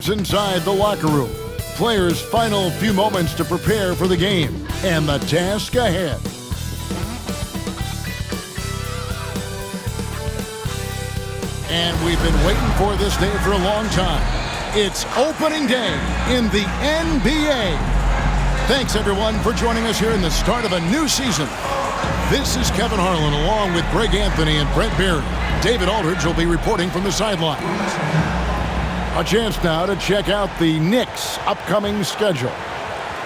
Inside the locker room, players' final few moments to prepare for the game and the task ahead. And we've been waiting for this day for a long time. It's opening day in the NBA. Thanks, everyone, for joining us here in the start of a new season. This is Kevin Harlan along with Greg Anthony and Brent Barry. David Aldridge will be reporting from the sidelines. A chance now to check out the Knicks' upcoming schedule.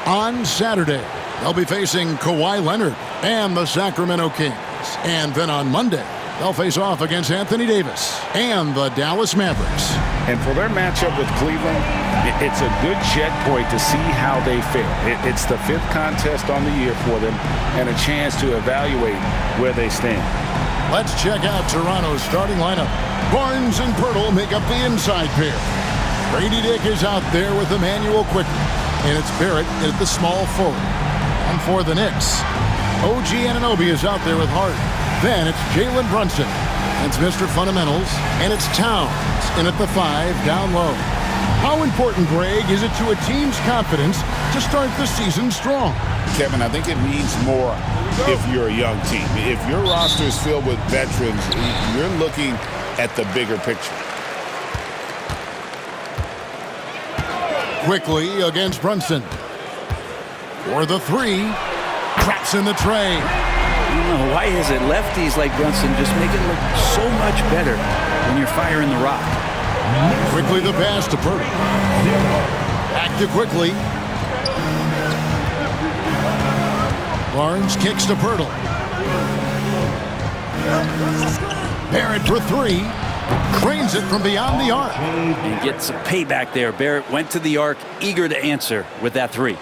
On Saturday, they'll be facing Kawhi Leonard and the Sacramento Kings. And then on Monday, they'll face off against Anthony Davis and the Dallas Mavericks. And for their matchup with Cleveland, it's a good checkpoint to see how they fare. It's the 5th contest on the year for them and a chance to evaluate where they stand. Let's check out Toronto's starting lineup. Barnes and Poeltl make up the inside pair. Grady Dick is out there with Emmanuel Quickley. And it's Barrett at the small forward. And for the Knicks, OG Anunoby is out there with Hart. Then it's Jalen Brunson. It's Mr. Fundamentals. And it's Towns in at the 5 down low. How important, Greg, is it to a team's confidence to start the season strong? Kevin, I think it means more if you're a young team. If your roster is filled with veterans, you're looking at the bigger picture. Quickly against Brunson. For the 3. Traps in the tray. I don't know, why is it lefties like Brunson just make it look so much better when you're firing the rock? Quickly the pass to Poeltl. Back to Quickly. Barnes kicks to Poeltl. Barrett for 3. Cranes it from beyond the arc. And gets some payback there. Barrett went to the arc, eager to answer with that 3.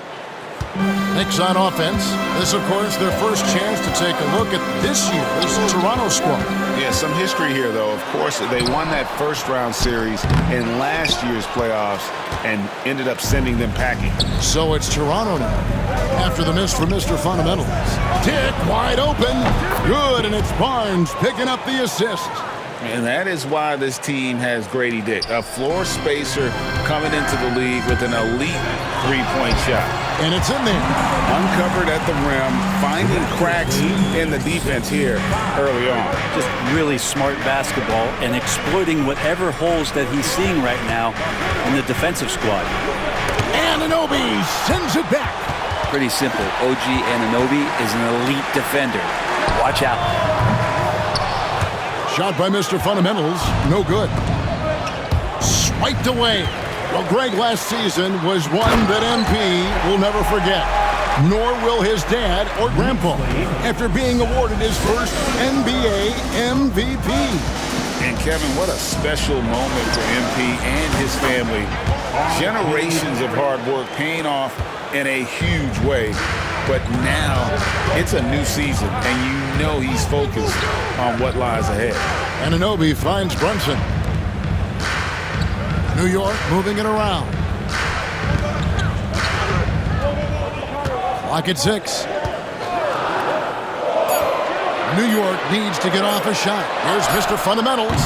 Knicks on offense. This, of course, their first chance to take a look at this year's Toronto squad. Yeah, some history here, though. Of course, they won that first-round series in last year's playoffs and ended up sending them packing. So it's Toronto now. After the miss from Mr. Fundamentals. Dick wide open. Good, and it's Barnes picking up the assist. And that is why this team has Grady Dick, a floor spacer coming into the league with an elite three-point shot. And it's in there. Uncovered at the rim, finding cracks in the defense here early on. Just really smart basketball and exploiting whatever holes that he's seeing right now in the defensive squad. Anunoby sends it back. Pretty simple. OG Anunoby is an elite defender. Watch out. Shot by Mr. Fundamentals. No good. Swiped away. Well, Greg, last season was one that MP will never forget. Nor will his dad or grandpa after being awarded his first NBA MVP. And Kevin, what a special moment for MP and his family. Generations of hard work paying off in a huge way. But now it's a new season, and you know he's focused on what lies ahead. Anunoby finds Brunson. New York moving it around. Clock at 6. New York needs to get off a shot. Here's Mr. Fundamentals.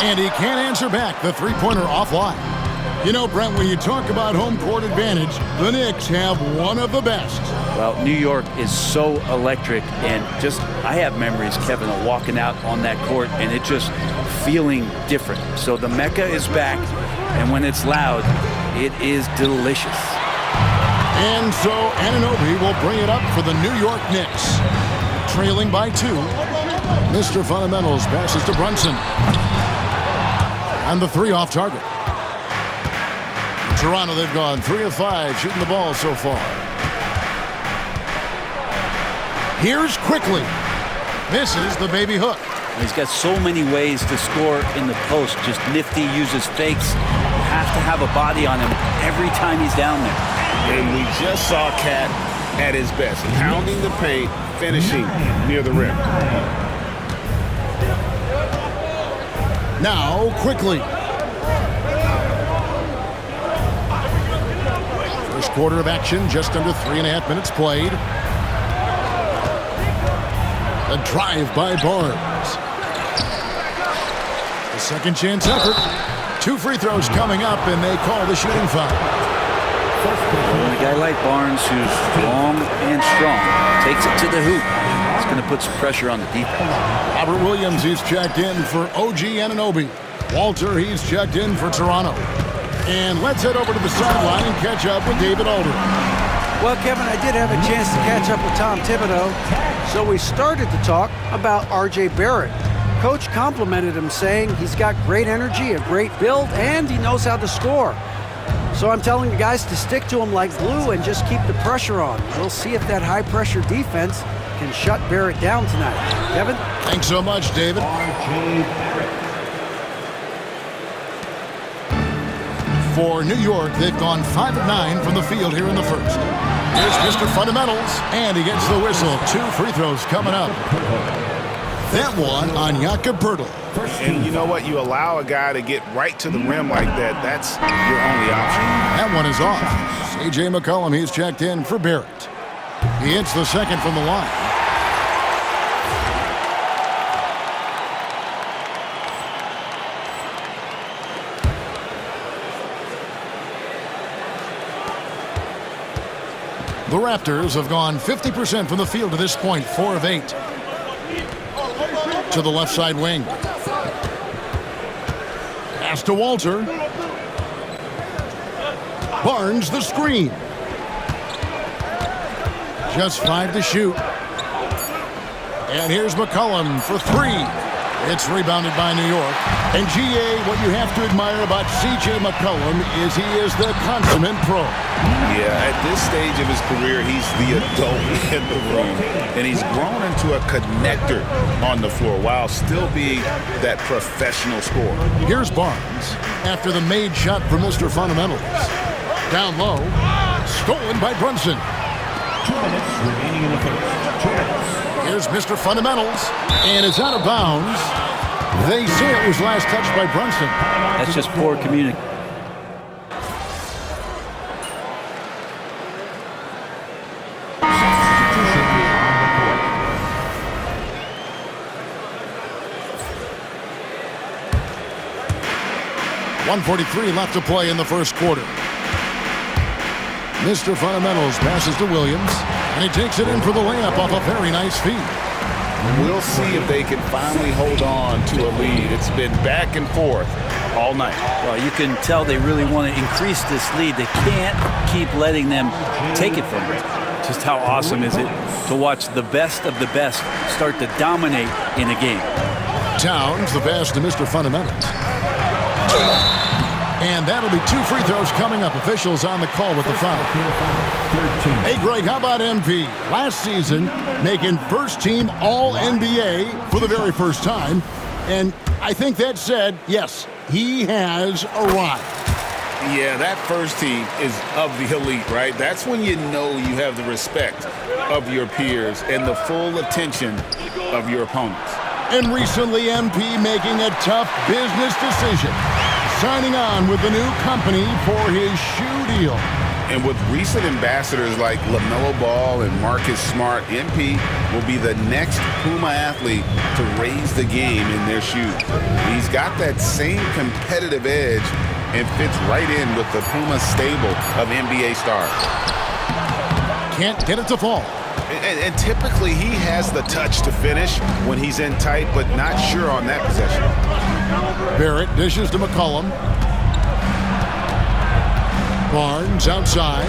And he can't answer back. The three-pointer offline. You know, Brent, when you talk about home court advantage, the Knicks have one of the best. Well, New York is so electric, and just, I have memories, Kevin, of walking out on that court and it just feeling different. So the Mecca is back, and when it's loud, it is delicious. And so Anunoby will bring it up for the New York Knicks. Trailing by 2. Mr. Fundamentals passes to Brunson. And the 3 off target. Toronto, they've gone 3 of 5 shooting the ball so far. Here's Quickly. Misses the baby hook. He's got so many ways to score in the post. Just nifty, uses fakes. You have to have a body on him every time he's down there. And we just saw Cat at his best, pounding the paint, finishing near the rim. Now Quickly. First quarter of action, just under 3.5 minutes played. A drive by Barnes. The second chance effort. 2 free throws coming up, and they call the shooting foul. When a guy like Barnes, who's long and strong, takes it to the hoop, it's going to put some pressure on the defense. Robert Williams, he's checked in for OG Anunoby. Walter, he's checked in for Toronto. And let's head over to the sideline and catch up with David Aldridge. Well, Kevin, I did have a chance to catch up with Tom Thibodeau, so we started to talk about R.J. Barrett. Coach complimented him, saying he's got great energy, a great build, and he knows how to score. So I'm telling the guys to stick to him like glue and just keep the pressure on. We'll see if that high-pressure defense can shut Barrett down tonight. Kevin? Thanks so much, David. For New York, they've gone 5 of 9 from the field here in the first. Here's Mr. Fundamentals, and he gets the whistle. 2 free throws coming up. That one on Jakob Poeltl. And you know what? You allow a guy to get right to the rim like that, that's your only option. That one is off. C.J. McCollum, he's checked in for Barrett. He hits the second from the line. The Raptors have gone 50% from the field to this point, 4 of 8. To the left side wing. Pass to Walter. Barnes the screen. Just 5 to shoot. And here's McCollum for 3. It's rebounded by New York. And G.A., what you have to admire about C.J. McCollum is he is the consummate pro. Yeah, at this stage of his career, he's the adult in the room. And he's grown into a connector on the floor while still being that professional scorer. Here's Barnes after the made shot for Mr. Fundamentals. Down low, stolen by Brunson. 2 minutes remaining in the first. 2 minutes. Here's Mr. Fundamentals, and it's out of bounds. They say it was last touched by Brunson. That's just poor communication. .143 left to play in the first quarter. Mr. Fundamentals passes to Williams, and he takes it in for the layup off a very nice feed. We'll see if they can finally hold on to a lead. It's been back and forth all night. Well, you can tell they really want to increase this lead. They can't keep letting them take it from them. Just how awesome is it to watch the best of the best start to dominate in a game. Towns, the pass to Mr. Fundamentals. And that'll be 2 free throws coming up. Officials on the call with the foul. Hey, Greg, how about MP? Last season, making first-team All-NBA for the very first time. And I think that said, yes, he has arrived. Yeah, that first team is of the elite, right? That's when you know you have the respect of your peers and the full attention of your opponents. And recently, MP making a tough business decision, signing on with the new company for his shoe deal. And with recent ambassadors like LaMelo Ball and Marcus Smart, MP will be the next Puma athlete to raise the game in their shoes. He's got that same competitive edge and fits right in with the Puma stable of NBA stars. Can't get it to fall. And typically he has the touch to finish when he's in tight, but not sure on that possession. Barrett dishes to McCollum. Barnes outside.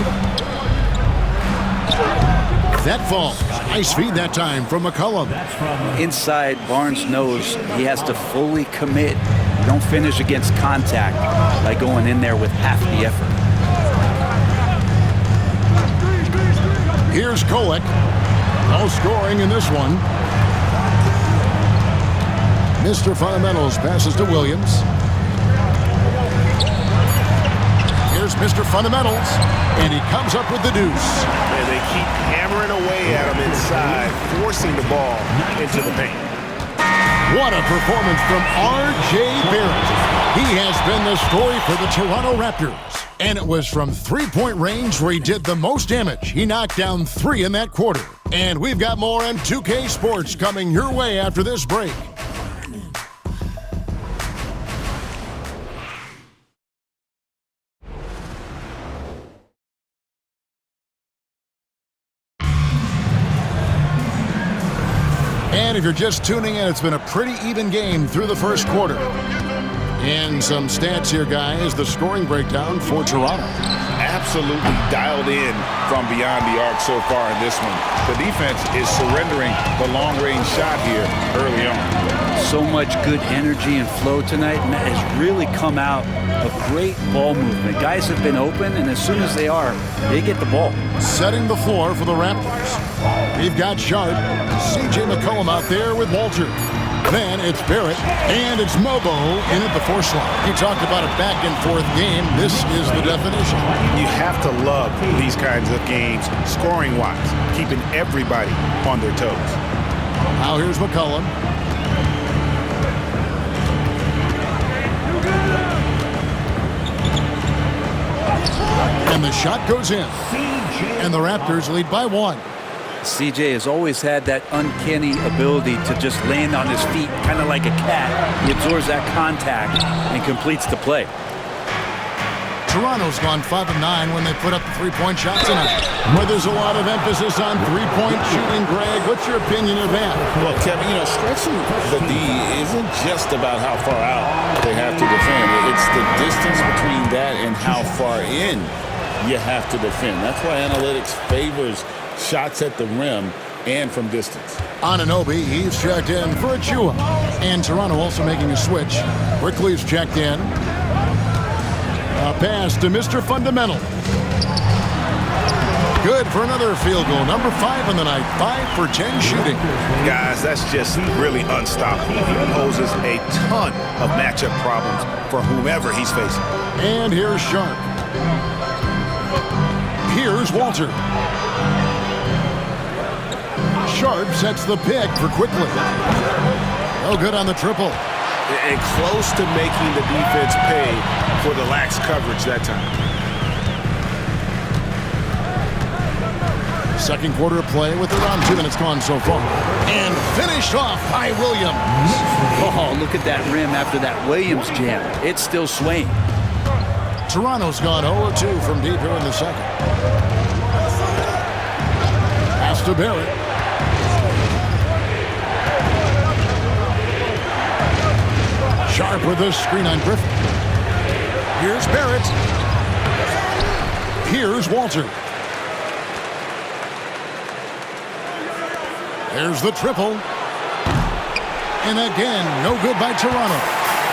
That falls. Nice feed that time from McCollum. Inside, Barnes knows he has to fully commit. You don't finish against contact by going in there with half the effort. Here's Kolek. No scoring in this one. Mr. Fundamentals passes to Williams. Here's Mr. Fundamentals, and he comes up with the deuce. And they keep hammering away at him inside, forcing the ball into the paint. What a performance from R.J. Barrett. He has been the story for the Toronto Raptors. And it was from three-point range where he did the most damage. He knocked down 3 in that quarter. And we've got more on 2K Sports coming your way after this break. And if you're just tuning in, it's been a pretty even game through the first quarter. And some stats here, guys. The scoring breakdown for Toronto. Absolutely dialed in from beyond the arc so far in this one. The defense is surrendering the long-range shot here early on. So much good energy and flow tonight. Matt has really come out of great ball movement. Guys have been open, and as soon as they are, they get the ball. Setting the floor for the Raptors. We've got Sharp, C.J. McCollum out there with Walter. Then it's Barrett, and it's Mobo in at the 4 slot. You talked about a back-and-forth game. This is the definition. You have to love these kinds of games, scoring-wise, keeping everybody on their toes. Now here's McCollum. And the shot goes in. And the Raptors lead by 1. CJ has always had that uncanny ability to just land on his feet, kind of like a cat. He absorbs that contact and completes the play. Toronto's gone 5 of 9 when they put up the three-point shot tonight. Where there's a lot of emphasis on three-point shooting, Greg. What's your opinion of that? Well, Kevin, stretching the D isn't just about how far out they have to defend. It's the distance between that and how far in you have to defend. That's why analytics favors shots at the rim and from distance. Anunoby, he's checked in for Achua. And Toronto also making a switch. Quickly's checked in. A pass to Mr. Fundamental. Good for another field goal. Number 5 in the night. 5 for 10 shooting. Guys, that's just really unstoppable. He poses a ton of matchup problems for whomever he's facing. And here's Sharp. Here's Walter. Sharp sets the pick for Quickly. No good on the triple. And close to making the defense pay for the lax coverage that time. Second quarter of play with around 2 minutes gone so far. And finished off by Williams. Oh, look at that rim after that Williams jam. It's still swaying. Toronto's gone 0-2 from deep here in the second. Pass to Barrett. Sharp with a screen on Griffin. Here's Barrett. Here's Walter. There's the triple. And again, no good by Toronto.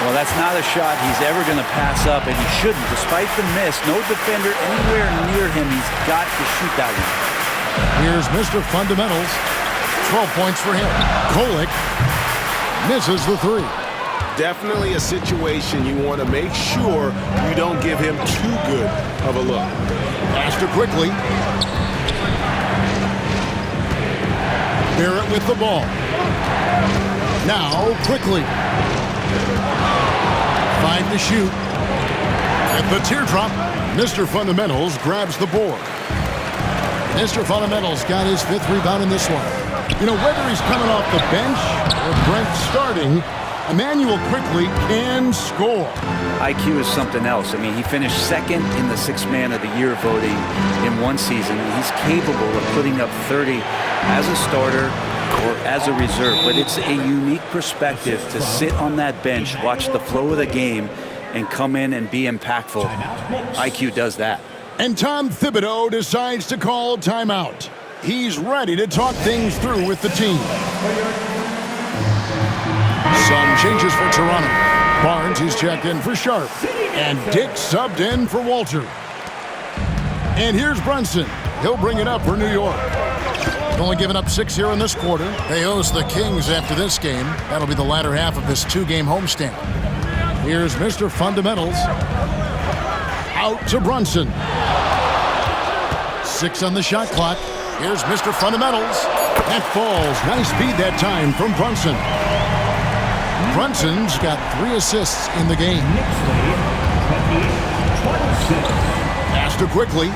Well, that's not a shot he's ever going to pass up, and he shouldn't. Despite the miss, no defender anywhere near him. He's got to shoot that one. Here's Mr. Fundamentals. 12 points for him. Kolek misses the 3. Definitely a situation you want to make sure you don't give him too good of a look. Pass to Quickly. Barrett with the ball. Now Quickly. 5 to shoot. At the teardrop, Mr. Fundamentals grabs the board. Mr. Fundamentals got his 5th rebound in this one. Whether he's coming off the bench or Brent starting, Emmanuel Quickly can score. IQ is something else. I mean, he finished 2nd in the 6th Man of the Year voting in one season, and he's capable of putting up 30 as a starter or as a reserve. But it's a unique perspective to sit on that bench, watch the flow of the game, and come in and be impactful. IQ does that. And Tom Thibodeau decides to call timeout. He's ready to talk things through with the team. Some changes for Toronto. Barnes, he's checked in for Sharp. And Dick subbed in for Walter. And here's Brunson. He'll bring it up for New York. Only giving up 6 here in this quarter. They host the Kings after this game. That'll be the latter half of this 2-game homestand. Here's Mr. Fundamentals. Out to Brunson. 6 on the shot clock. Here's Mr. Fundamentals. That falls. Nice speed that time from Brunson. Brunson's got 3 assists in the game. Pass to Quickly.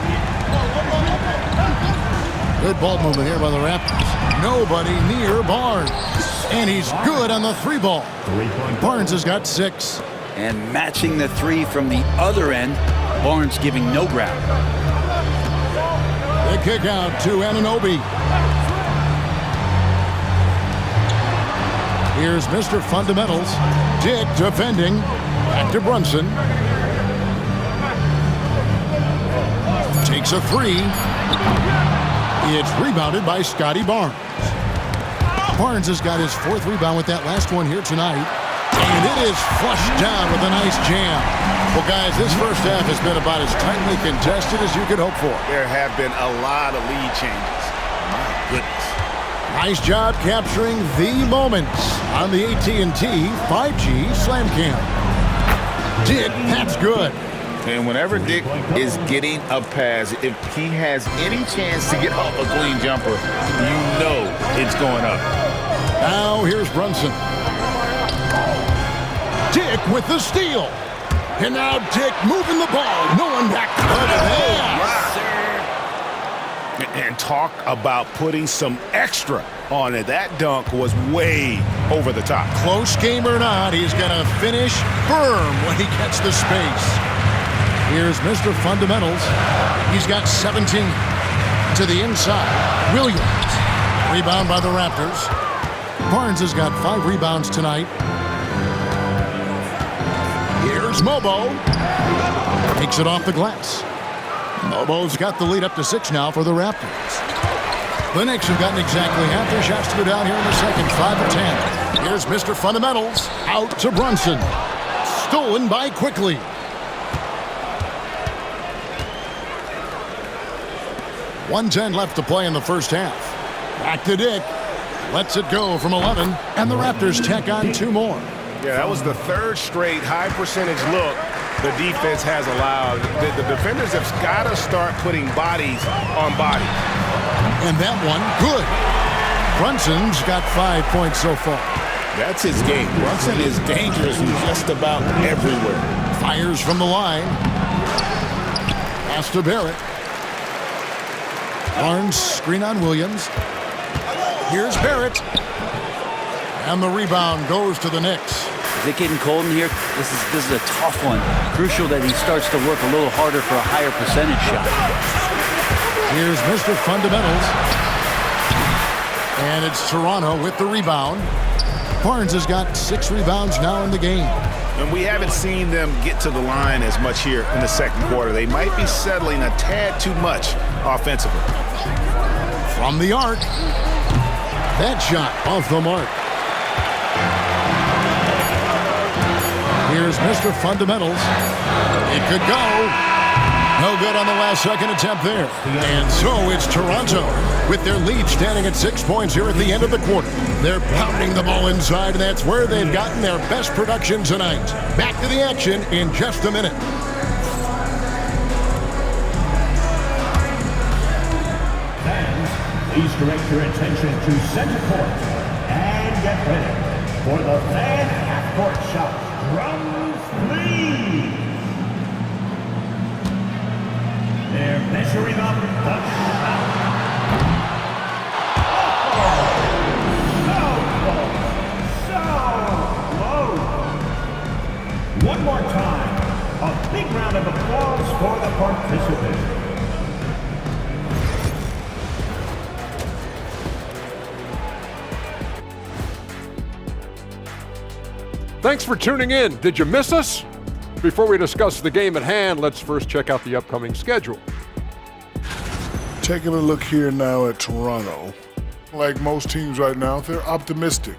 Good ball movement here by the Raptors. Nobody near Barnes. And he's good on the 3-ball. Barnes has got 6. And matching the 3 from the other end, Barnes giving no ground. The kick out to Anunoby. Here's Mr. Fundamentals. Dick defending. Back to Brunson. Takes a three. It's rebounded by Scotty Barnes. Barnes has got his 4th rebound with that last one here tonight. And it is flushed down with a nice jam. Well, guys, this first half has been about as tightly contested as you could hope for. There have been a lot of lead changes. My goodness. Nice job capturing the moments on the AT&T 5G Slam Cam. Dick, that's good. And whenever Dick is getting a pass, if he has any chance to get off a clean jumper, you know it's going up. Now here's Brunson. Dick with the steal. And now Dick moving the ball. No one back. And talk about putting some extra on it. That dunk was way over the top. Close game or not, he's going to finish firm when he gets the space. Here's Mr. Fundamentals. He's got 17 to the inside. Williams. Rebound by the Raptors. Barnes has got 5 rebounds tonight. Here's Mobo. Takes it off the glass. Mobo's got the lead up to 6 now for the Raptors. The Knicks have gotten exactly half their shots to go down here in the second, 5 of 10. Here's Mr. Fundamentals. Out to Brunson. Stolen by Quickly. .110 left to play in the first half. Back to Dick. Lets it go from 11, and the Raptors tack on 2 more. Yeah, that was the 3rd straight high percentage look the defense has allowed. The defenders have got to start putting bodies on bodies. And that one, good. Brunson's got 5 points so far. That's his game. Brunson is dangerous from just about everywhere. Fires from the line. Pass to Barrett. Barnes screen on Williams. Here's Barrett. And the rebound goes to the Knicks. Is it getting cold in here? This is a tough one. Crucial that he starts to work a little harder for a higher percentage shot. Here's Mr. Fundamentals. And it's Toronto with the rebound. Barnes has got 6 rebounds now in the game. And we haven't seen them get to the line as much here in the second quarter. They might be settling a tad too much offensively. From the arc. That shot off the mark. Here's Mr. Fundamentals. It could go. No good on the last second attempt there. And so it's Toronto with their lead standing at 6 points here at the end of the quarter. They're pounding the ball inside, and that's where they've gotten their best production tonight. Back to the action in just a minute. Fans, please direct your attention to center court and get ready for the fan half-court shot. Drums, please. They're measuring up the shot. So close. One more time. A big round of applause for the participants. Thanks for tuning in. Did you miss us? Before we discuss the game at hand, let's first check out the upcoming schedule. Taking a look here now at Toronto. Like most teams right now, they're optimistic.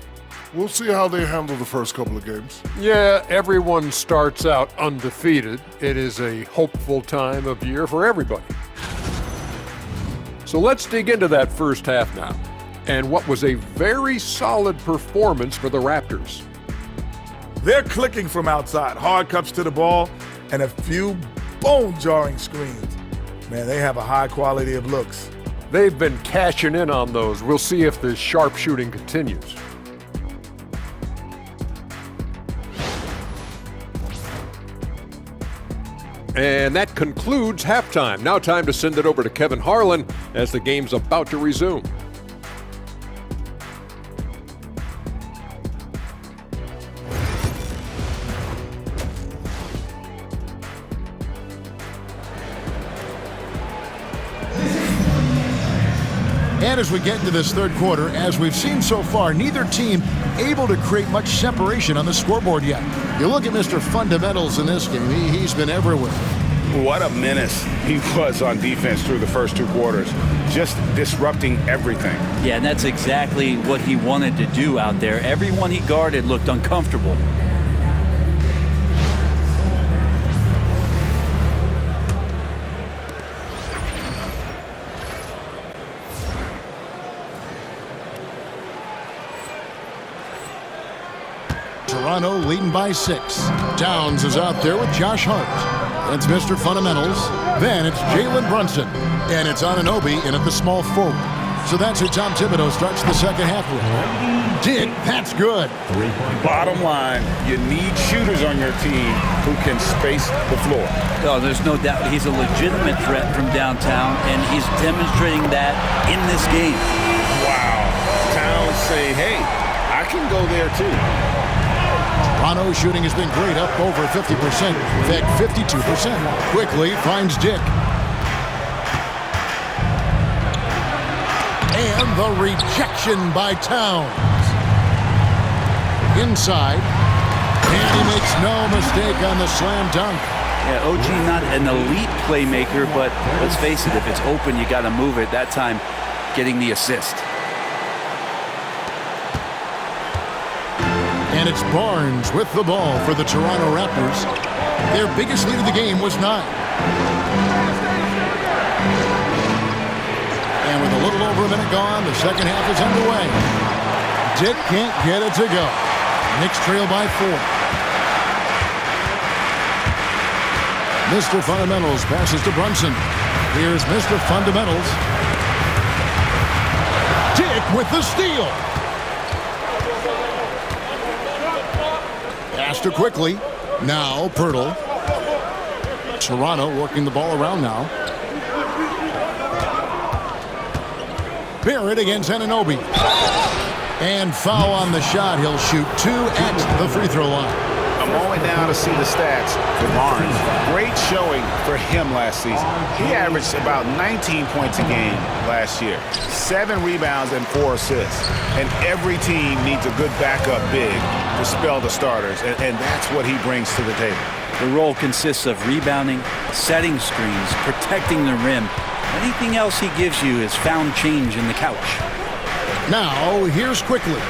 We'll see how they handle the first couple of games. Yeah, everyone starts out undefeated. It is a hopeful time of year for everybody. So let's dig into that first half now, and what was a very solid performance for the Raptors. They're clicking from outside, hard cuts to the ball, and a few bone-jarring screens. Man, they have a high quality of looks. They've been cashing in on those. We'll see if the sharp shooting continues. And that concludes halftime. Now time to send it over to Kevin Harlan as the game's about to resume. And as we get into this third quarter, as we've seen so far, neither team able to create much separation on the scoreboard yet. You look at Mr. Fundamentals in this game, he's been everywhere. What a menace he was on defense through the first 2 quarters, just disrupting everything. Yeah, and that's exactly what he wanted to do out there. Everyone he guarded looked uncomfortable. Toronto leading by 6. Downs is out there with Josh Hart. It's Mr. Fundamentals. Then it's Jalen Brunson. And it's Anunoby in at the small forward. So that's who Tom Thibodeau starts the second half with. Dick, that's good. Bottom line, you need shooters on your team who can space the floor. Oh, there's no doubt he's a legitimate threat from downtown, and he's demonstrating that in this game. Wow. Towns say, hey, I can go there too. Toronto's shooting has been great, up over 50%. In fact, 52%. Quickly finds Dick. And the rejection by Towns. Inside. And he makes no mistake on the slam dunk. Yeah, OG not an elite playmaker, but let's face it, if it's open, you got to move it. That time, getting the assist. And it's Barnes with the ball for the Toronto Raptors. Their biggest lead of the game was 9. And with a little over a minute gone, the second half is underway. Dick can't get it to go. Knicks trail by 4. Mr. Fundamentals passes to Brunson. Here's Mr. Fundamentals. Dick with the steal. Faster quickly. Now Pirtle. Toronto working the ball around now. Barrett against Anunoby. And foul on the shot. He'll shoot 2 at the free throw line. A moment now to see the stats for Barnes. Great showing for him last season. He averaged about 19 points a game last year. 7 rebounds and 4 assists. And every team needs a good backup big to spell the starters. And that's what he brings to the table. The role consists of rebounding, setting screens, protecting the rim. Anything else he gives you is found change in the couch. Now, here's Quickly.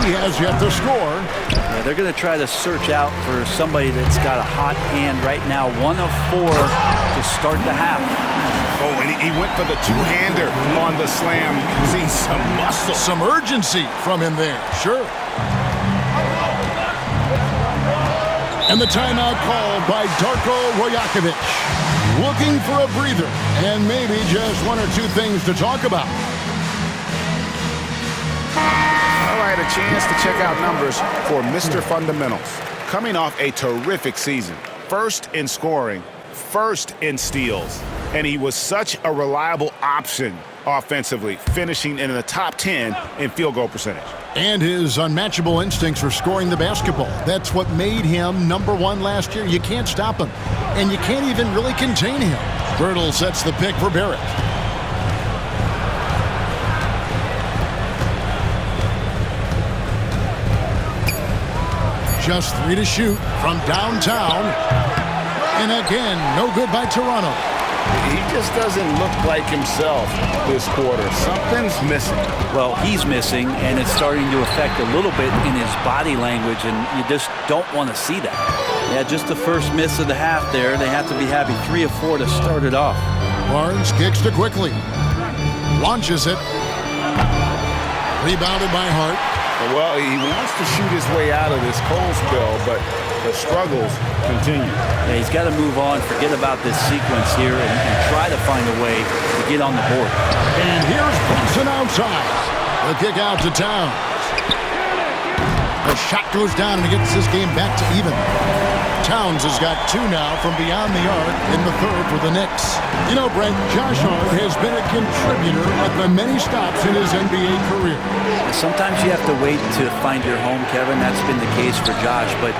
He has yet to score. Yeah, they're going to try to search out for somebody that's got a hot hand right now. 1 of 4 to start the half. Oh, and he went for the two-hander on the slam. See some muscle. Some urgency from him there, sure. And the timeout called by Darko Rajakovic. Looking for a breather and maybe just 1 or 2 things to talk about. All right, a chance to check out numbers for Mr. Fundamentals. Coming off a terrific season. First in scoring, first in steals. And he was such a reliable option offensively, finishing in the top 10 in field goal percentage. And his unmatchable instincts for scoring the basketball. That's what made him #1 last year. You can't stop him. And you can't even really contain him. Birtle sets the pick for Barrett. Just 3 to shoot from downtown. And again, no good by Toronto. He just doesn't look like himself this quarter. Something's missing. Well, he's missing, and it's starting to affect a little bit in his body language, and you just don't want to see that. Yeah, just the first miss of the half there. They have to be happy 3 of 4 to start it off. Barnes kicks to Quickly. Launches it. Rebounded by Hart. Well, he wants to shoot his way out of this cold spell, but the struggles continue. Yeah, he's got to move on, forget about this sequence here, and try to find a way to get on the board. And here's Brunson outside. The kick out to Towns. The shot goes down and it gets this game back to even. Towns has got 2 now from beyond the arc in the third for the Knicks. You know, Brent, Josh Hart has been a contributor at the many stops in his NBA career. Sometimes you have to wait to find your home, Kevin. That's been the case for Josh, but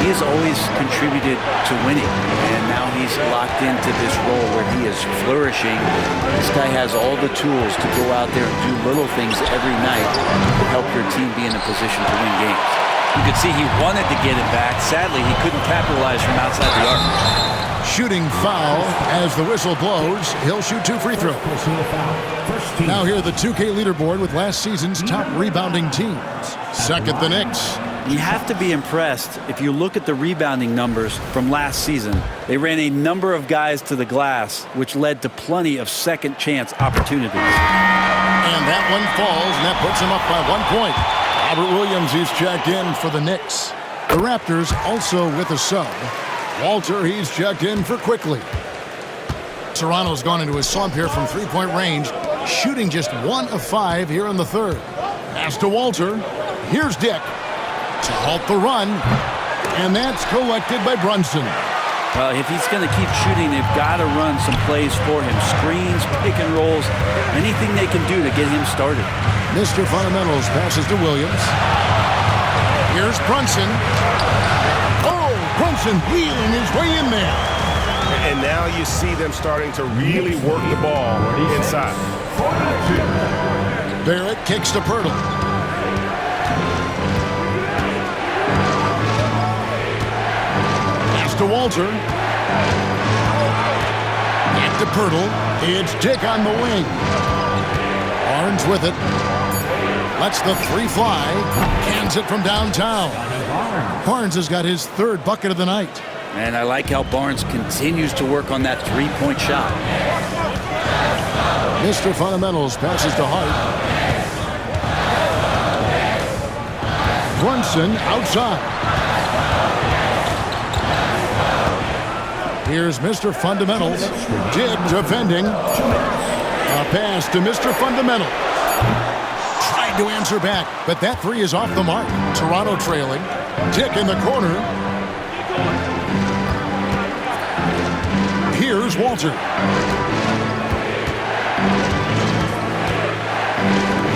he has always contributed to winning, and now he's locked into this role where he is flourishing. This guy has all the tools to go out there and do little things every night to help your team be in a position to win games. You could see he wanted to get it back. Sadly, he couldn't capitalize from outside the arc. Shooting foul as the whistle blows. He'll shoot 2 free throws. Now here the 2K leaderboard with last season's top rebounding teams. Second, the Knicks. You have to be impressed if you look at the rebounding numbers from last season. They ran a number of guys to the glass, which led to plenty of second chance opportunities. And that one falls, and that puts him up by 1 point. Robert Williams is checked in for the Knicks. The Raptors also with a sub. Walter, he's checked in for Quickly. Toronto's gone into a slump here from three-point range, shooting just 1 of 5 here in the third. Pass to Walter. Here's Dick to halt the run, and that's collected by Brunson. Well, if he's going to keep shooting, they've got to run some plays for him. Screens, pick and rolls, anything they can do to get him started. Mr. Fundamentals passes to Williams. Here's Brunson. Oh, Brunson wheeling his way in there. And now you see them starting to really work the ball inside. Barrett kicks to Pirtle. Pass to Walter. Back to Pirtle. It's Dick on the wing. Barnes with it. Lets the 3 fly. Cans it from downtown. Barnes has got his 3rd bucket of the night. And I like how Barnes continues to work on that 3-point shot. Mr. Fundamentals passes to Hart. Brunson outside. Here's Mr. Fundamentals. Dick defending. A pass to Mr. Fundamentals. Tried to answer back, but that 3 is off the mark. Toronto trailing. Dick in the corner. Here's Walter.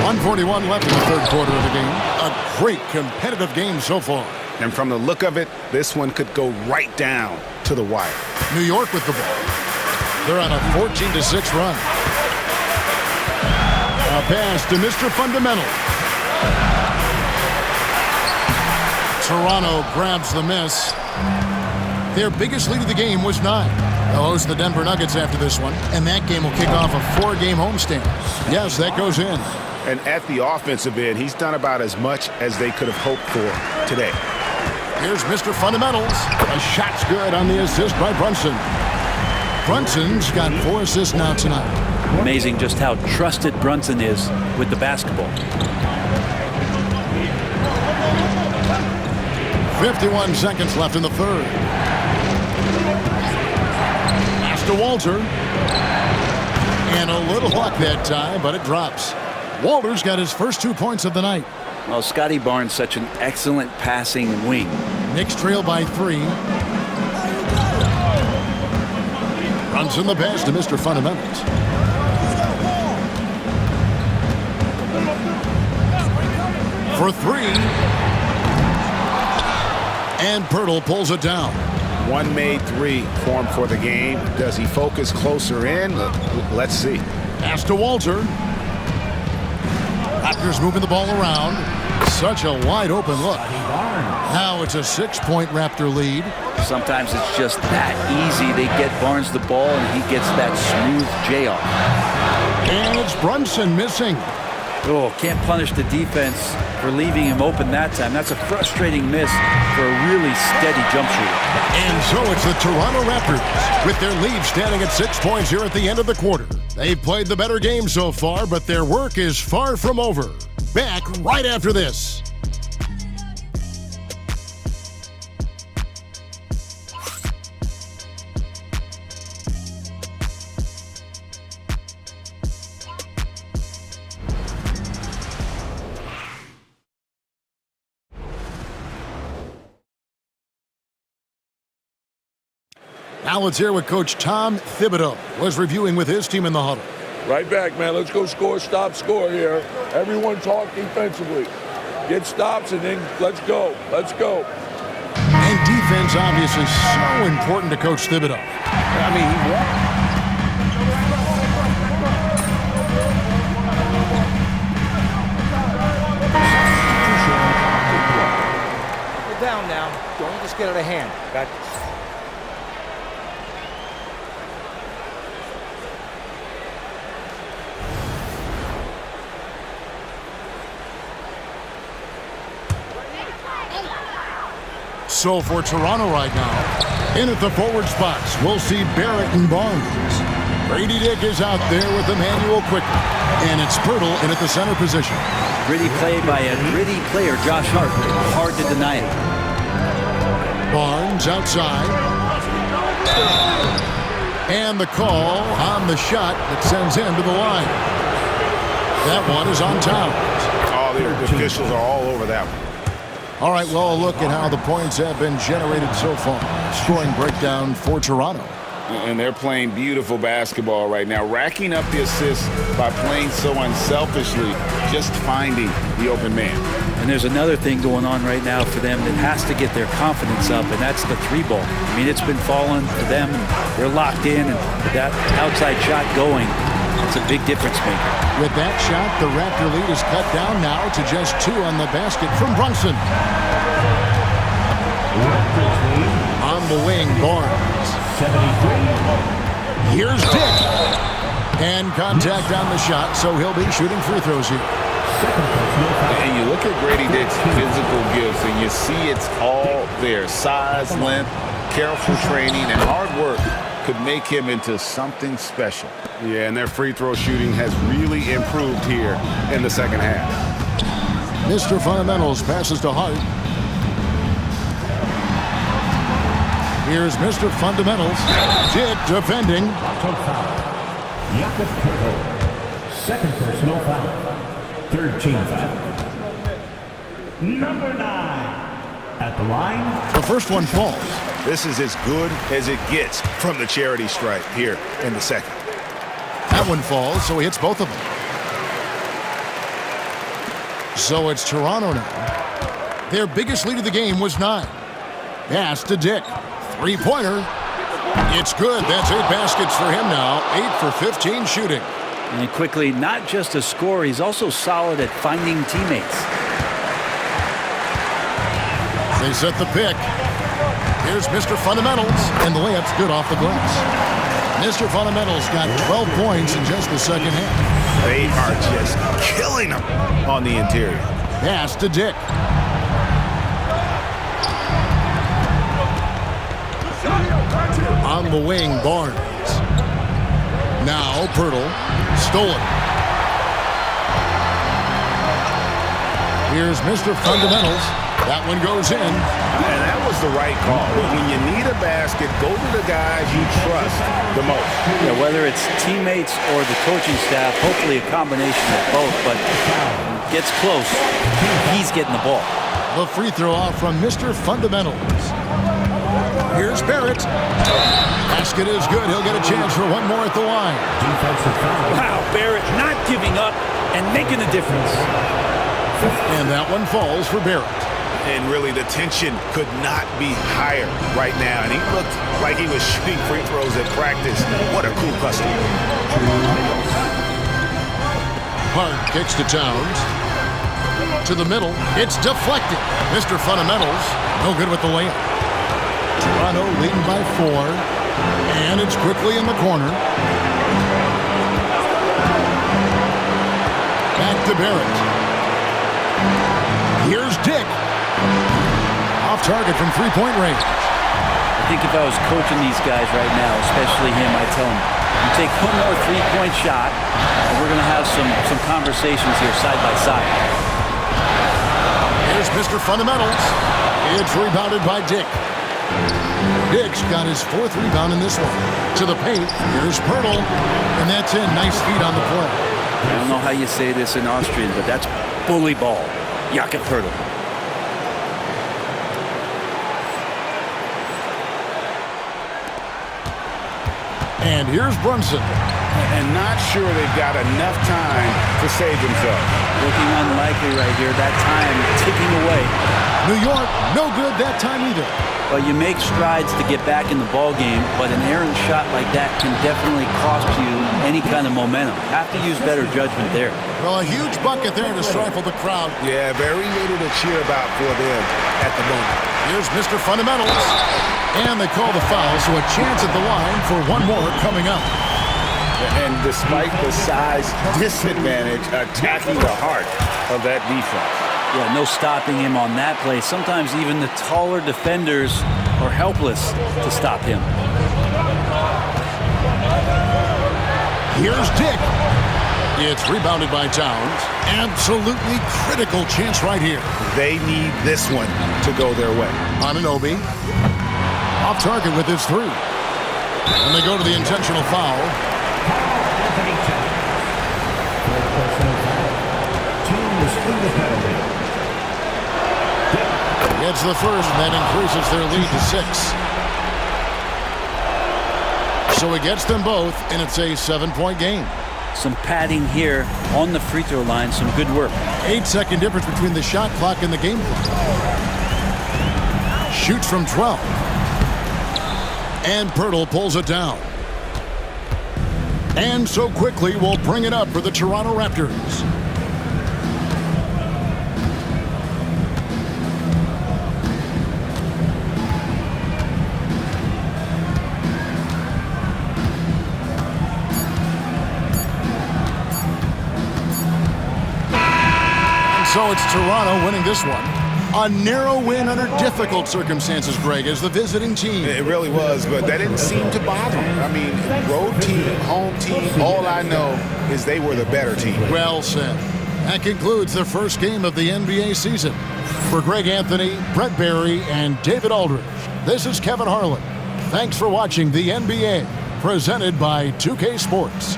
1:41 left in the third quarter of the game. A great competitive game so far. And from the look of it, this one could go right down to the wire. New York with the ball. They're on a 14-6 run. A pass to Mr. Fundamental. Toronto grabs the miss. Their biggest lead of the game was 9. They'll host the Denver Nuggets after this one, and that game will kick off a 4-game homestand. Yes, that goes in. And at the offensive end, he's done about as much as they could have hoped for today. Here's Mr. Fundamentals. A shot's good on the assist by Brunson. Brunson's got 4 assists now tonight. Amazing just how trusted Brunson is with the basketball. 51 seconds left in the third. Pass to Walter. And a little luck that time, but it drops. Walter's got his first 2 points of the night. Well, Scotty Barnes, such an excellent passing wing. Knicks trail by 3. Runs in the pass to Mr. Fundamentals. For 3. And Pirtle pulls it down. One made 3 formed for the game. Does he focus closer in? Let's see. Pass to Walter. Raptors moving the ball around. Such a wide open look. Now it's a 6-point Raptor lead. Sometimes it's just that easy. They get Barnes the ball and he gets that smooth J-off. And it's Brunson missing. Oh, can't punish the defense for leaving him open that time. That's a frustrating miss for a really steady jump shooter. And so it's the Toronto Raptors with their lead standing at 6 points here at the end of the quarter. They've played the better game so far, but their work is far from over. Back right after this. Now let's hear what Coach Tom Thibodeau was reviewing with his team in the huddle. Right back, man. Let's go score, stop, score here. Everyone talk defensively. Get stops and then let's go. Let's go. And defense, obviously, so important to Coach Thibodeau. I mean, he won. Down now. Don't just get out of hand. Got this. So for Toronto right now, in at the forward spots, we'll see Barrett and Barnes. Grady Dick is out there with Emmanuel Quickly, and it's Pirtle in at the center position. Gritty play by a gritty player, Josh Hart. Hard to deny it. Barnes outside. And the call on the shot that sends him to the line. That one is on Towns. Oh, the officials are all over that one. All right, well, a look at how the points have been generated so far. Scoring breakdown for Toronto. And they're playing beautiful basketball right now, racking up the assists by playing so unselfishly, just finding the open man. And there's another thing going on right now for them that has to get their confidence up, and that's the three ball. I mean, it's been falling for them. They're locked in, and with that outside shot going, it's a big difference maker. With that shot, the Raptor lead is cut down now to just 2 on the basket from Brunson. On the wing, Barnes. 73. Here's Dick. And contact on the shot, so he'll be shooting free throws here. And you look at Grady Dick's physical gifts, and you see it's all there. Size, length, careful training, and hard work could make him into something special. Yeah, and their free throw shooting has really improved here in the second half. Mr. Fundamentals passes to Hart. Here's Mr. Fundamentals. Dick defending. Jakob Pirtle. Second personal foul. Third team foul. Number 9 at the line. The first one falls. This is as good as it gets from the charity stripe here in the second. That one falls, so he hits both of them. So it's Toronto now. Their biggest lead of the game was 9. Pass to Dick. Three-pointer. It's good. That's 8 baskets for him now. 8 for 15 shooting. And Quickly, not just a scorer, he's also solid at finding teammates. They set the pick. Here's Mr. Fundamentals, and the layup's good off the glass. Mr. Fundamentals got 12 points in just the second half. They are just killing them on the interior. Pass to Dick. On the wing, Barnes. Now Pirtle. Stolen. Here's Mr. Fundamentals. That one goes in. And that was the right call. When you need a basket, go to the guys you trust the most. Yeah, whether it's teammates or the coaching staff, hopefully a combination of both, but when it gets close, he's getting the ball. The free throw off from Mr. Fundamentals. Here's Barrett. Basket is good. He'll get a chance for one more at the line. Wow, Barrett not giving up and making a difference. And that one falls for Barrett. And really, the tension could not be higher right now. And he looked like he was shooting free throws at practice. What a cool customer. Hart kicks to Towns. To the middle. It's deflected. Mr. Fundamentals, no good with the layup. Toronto leading by 4. And it's Quickly in the corner. Back to Barrett. Here's Dick. Off target from three-point range. I think if I was coaching these guys right now, especially him, I'd tell him, you take one more three-point shot, and we're going to have some conversations here side by side. Here's Mr. Fundamentals. It's rebounded by Dick. Dick's got his 4th rebound in this one. To the paint, here's Pirtle, and that's in. Nice feed on the play. I don't know how you say this in Austrian, but that's bully ball. Jakob Pirtle. And here's Brunson. And not sure they've got enough time to save themselves. Looking unlikely right here. That time ticking away. New York, no good that time either. Well, you make strides to get back in the ball game, but an errant shot like that can definitely cost you any kind of momentum. Have to use better judgment there. Well, a huge bucket there to stifle the crowd. Yeah, very little to cheer about for them at the moment. Here's Mr. Fundamentals. And they call the foul, so a chance at the line for one more coming up. And despite the size disadvantage, attacking the heart of that defense. Yeah, no stopping him on that play. Sometimes even the taller defenders are helpless to stop him. Here's Dick. It's rebounded by Towns. Absolutely critical chance right here. They need this one to go their way. Anunoby. Off target with his three. And they go to the intentional foul. Gets the first, and that increases their lead to 6. So he gets them both, and it's a 7-point game. Some padding here on the free throw line. Some good work. 8-second difference between the shot clock and the game clock. Shoots from 12. And Pirtle pulls it down. And so quickly we'll bring it up for the Toronto Raptors. So it's Toronto winning this one. A narrow win under difficult circumstances, Greg, as the visiting team. It really was, but that didn't seem to bother them. I mean, road team, home team, all I know is they were the better team. Well said. That concludes the first game of the NBA season. For Greg Anthony, Brett Barry, and David Aldridge, this is Kevin Harlan. Thanks for watching the NBA, presented by 2K Sports.